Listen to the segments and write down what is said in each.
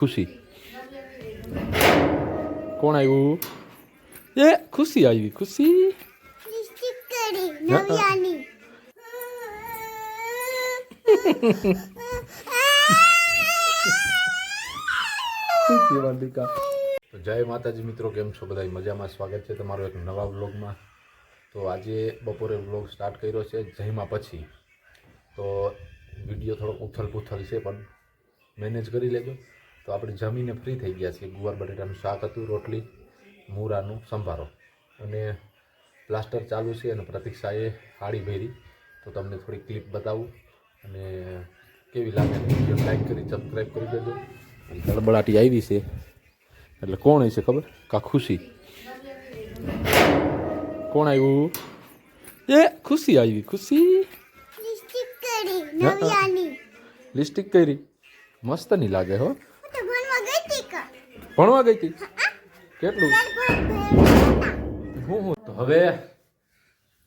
ખુશી કોણ આવ્યું? એ ખુશી આવી. ખુશી જય માતાજી મિત્રો, કેમ છો બધા? મજામાં. સ્વાગત છે તમારું એક નવા વ્લોગમાં. તો આજે બપોરે વ્લોગ સ્ટાર્ટ કર્યો છે જયમાં પછી, તો વિડીયો થોડો ઉથલ-પૂથલ છે પણ મેનેજ કરી લેજો. તો આપણે જમીને ફ્રી થઈ ગયા છીએ. ગુવાર બટેટાનું શાક હતું, રોટલી, મૂરાનું સંભારો અને પ્લાસ્ટર ચાલુ છે અને પ્રતીક્ષાએ હાડી ભરી. તો તમને થોડી ક્લિપ બતાવું અને કેવી લાગે વિડીયો લાઈક કરી સબસ્ક્રાઈબ કરી દેજો. ગળબડાટી આવી છે એટલે કોણ હશે ખબર? કા ખુશી? કોણ આવ્યું? એ ખુશી આવી. ખુશી લિપસ્ટિક કરી, મસ્ત નહીં લાગે હો. ભણવા ગઈ હતી? કેટલું? હું તો હવે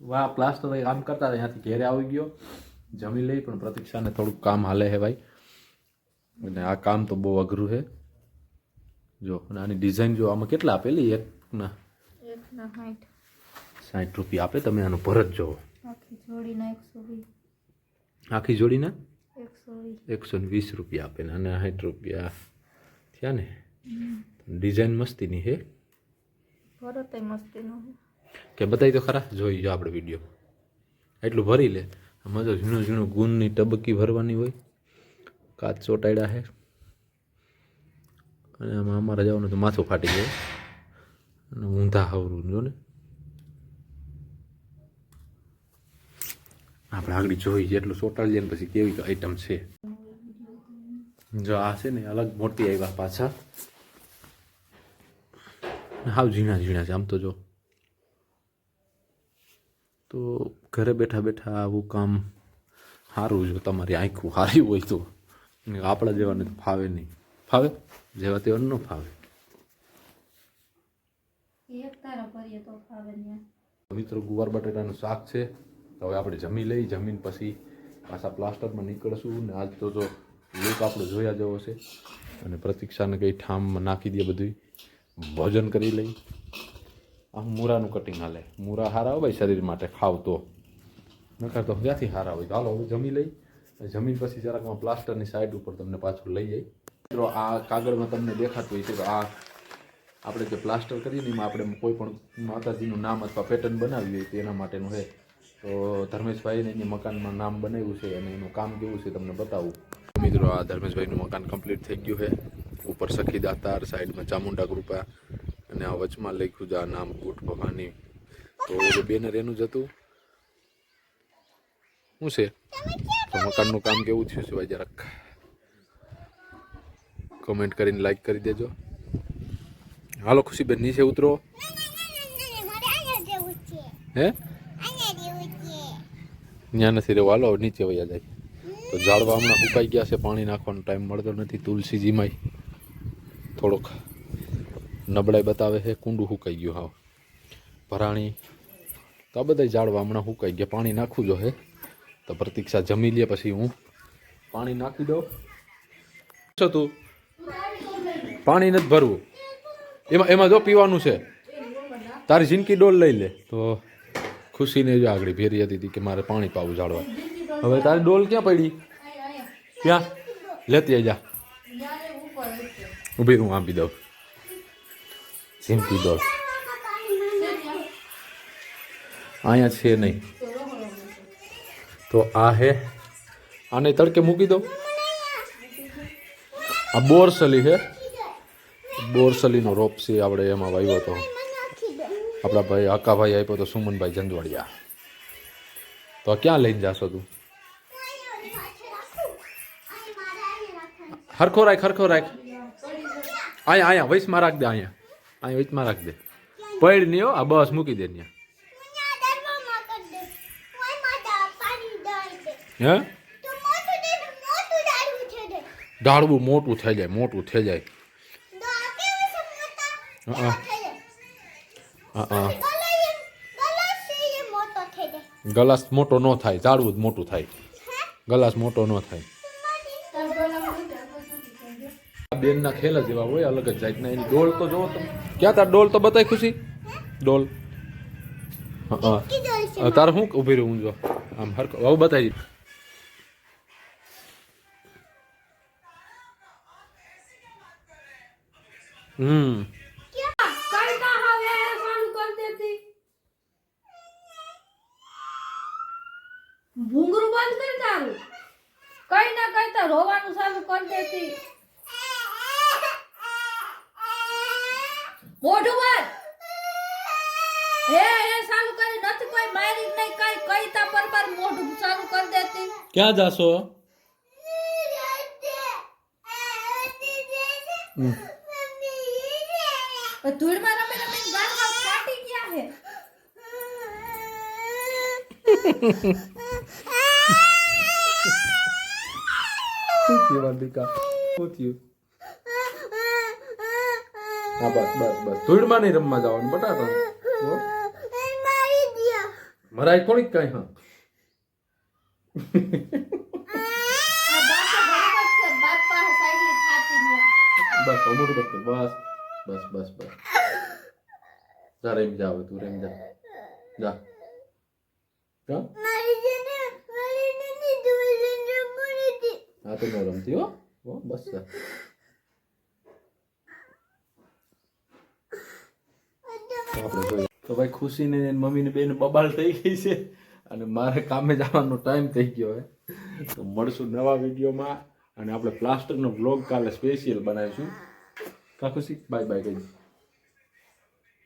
વાહ પ્લાસ્ટર કામ કરતા હતા, ત્યાંથી ઘેરે આવી ગયો. જમી લઈ, પણ પ્રતીક્ષાને થોડુંક કામ હાલે છે ભાઈ, અને આ કામ તો બહુ અઘરું છે. જો અને આની ડિઝાઇન જો, આમાં કેટલા આપેલી? એકના 60 રૂપિયા આપે. તમે આનું ભરત જોવો, આખી જોડીના 120 રૂપિયા આપે ને, અને 60 રૂપિયા થયા ને. ડિઝાઇન મસ્તીની છે, ભરત મસ્તીનો કે બતાવી તો ખરા. જોઈ જો આપણે વિડીયો, એટલું ભરી લે. આમાં તો ઝીણું ઝીણું ગુણની ટબકી ભરવાની હોય. કાચ ચોટાડ્યા છે અને આમાં અમારે જવાનું તો માથું ફાટી ગયું અને ઊંધા હવરું જો ને. આપણે આગળ જોઈ જેટલું ચોટાડી લઈએ પછી કેવી આઈટમ છે. જો આ છે ને અલગ મોટી આવ્યા પાછા, હાવ ઝીણા ઝીણા છે આમ તો. જો તો ઘરે બેઠા બેઠા આવું કામ સારું. જો તમારી આંખું સારી હોય તો, આપણા જેવાને તો ફાવે નહીં. ફાવે જેવા તેવા ન ફાવે. મિત્રો ગુવાર બટેટાનું શાક છે. તો હવે આપણે જમી લઈ. જમીન પછી પાછા પ્લાસ્ટરમાં નીકળશું. ને આજ તો જો લુક આપણે જોયા જેવો છે. અને પ્રતીક્ષાને કંઈ ઠામમાં નાખી દે બધું, ભોજન કરી લઈ. આમ મૂરાનું કટિંગ હાલે. મૂરા સારા હોય શરીર માટે, ખાવ તો. નકર તો ક્યાંથી સારા હોય. ચાલો હવે જમી લઈ. જમીન પછી જરાકમાં પ્લાસ્ટરની સાઈડ ઉપર તમને પાછું લઈ જાય. મિત્રો આ કાગળમાં તમને દેખાતું હોય છે કે આ આપણે જે પ્લાસ્ટર કરીએ ને એમાં આપણે કોઈ પણ માતાજીનું નામ અથવા પેટર્ન બનાવી હોય તો એના માટેનું છે. તો ધર્મેશભાઈને એની મકાનમાં નામ બનાવ્યું છે અને એનું કામ કેવું છે તમને બતાવું. મિત્રો આ ધર્મેશભાઈનું મકાન કમ્પ્લીટ થઈ ગયું છે. ઉપર સખી દાતાર, સાઈડમાં ચામુંડા કૃપા અને આ વચમાં લખ્યું છે આ નામ કુટ ભવાની. તો બેનર એનું જ હતું. શું છે તો મકાનનું કામ કેવું થયું છે ભાઈ જરાક કમેન્ટ કરીને લાઈક કરી દેજો. હાલો ખુશીબેન નીચે ઉતરો. હે ત્યાં નથી રહેવું. હાલો નીચે વયા જાય. તો ઝાડવા હમણાં સુકાઈ ગયા છે, પાણી નાખવાનો ટાઈમ મળતો નથી. તુલસીજીમાંય થોડોક નબળાઈ બતાવે છે, કુંડું સુકાઈ ગયું હાવ. ભરાણી તો આ બધા ઝાડવા હમણાં સુકાઈ ગયા. પાણી નાખવું જો હે. તો પ્રતીક્ષા જમી લે પછી હું પાણી નાખી દઉં. છો તું પાણી નથી ભરવું એમાં જો પીવાનું છે. તારી જિંદગી ડોલ લઈ લે. તો ખુશીને જો આગળ ભેરી હતી કે મારે પાણી પાવું ઝાડવા. હવે તારી ડોલ ક્યાં પડી? ક્યાં લેતી આવી જા. ઊભી હું આપી દઉં. જિંદગી ડોલ અહીંયા છે નહીં તો આ હે. આને તડકે મૂકી દઉં. આ બોરસલી છે, બોરસલીનો રોપ છે. આપણે એમાં વાવ્યો હતો આપણા ભાઈ અકાભાઈ, આપ્યો તો સુમનભાઈ જંદવાડિયા. તો ક્યાં લઈને જાશો તું? હરખો રાખ, હરખો રાખ. અહીંયા વૈશમાં રાખ દે. અહીંયા વૈશમાં રાખ દે. પડ નહીં હો. આ બસ મૂકી દે ત્યાં. હે ડાળવું મોટું થઈ જાય, મોટું થઈ જાય. ગલાસ મોટો ન થાય, ઝાડવું જ મોટું થાય. ગલાસ મોટો ન થાય. બેનના ખેલ જ એવા હોય અલગ જ જાતના. એની ડોલ તો જોવો તમે. ક્યાં તાર ડોલ તો બતાય ખુશી ડોલ. હા તારે શું ઊભી રહું જો આમ હરકો હવે બતાવી. ભૂંગરું બંધ કર તારું. કઈ ના કઈ તો રોવાનું ચાલુ કરી દેતી. મોઢું બંધ. હે ચાલુ કરી નથી કોઈ મારી નહીં કઈ કઈ તા પર મોઢું ચાલુ કરી દેતી. ક્યાં જાશો? ધૂળમાં રમે રમે ગાલ ગાલ ફાટી ગયા હે. શું થયું વાંદિકા? શું થયું? હા બસ બસ બસ ધૂળમાં નહીં રમવા જવાનું બટાટા. મરાય થોડીક કઈ હા. આ દાંતો બરાબર છે બાપ પાસે સાઈડની થાતી ન્યા. બસ અમુક બસ બસ બસ બસ બસ જા રેમ જા હવે તું રેમ જા જા જા. હા તો ન રમતી હો બસ જા. આપણે જોઈએ તો ભાઈ ખુશીને મમ્મીને બેને બબાલ થઈ ગઈ છે અને મારે કામે જવાનો ટાઈમ થઈ ગયો હે. તો મળશું નવા વિડીયોમાં અને આપણે પ્લાસ્ટરનો વ્લોગ કાલે સ્પેશિયલ બનાવીશું. કા ખુશી બાય બાય કહી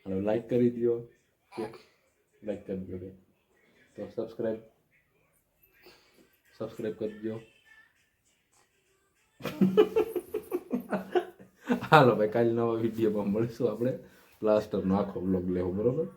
હાલો લાઈક કરી દો લાઈક કરી દો તો સબસ્ક્રાઈબ કરી દો. હાલો ભાઈ કાલે નવા વિડીયોમાં મળશું આપણે પ્લાસ્ટરનો આખો વ્લોગ લેવો બરોબર.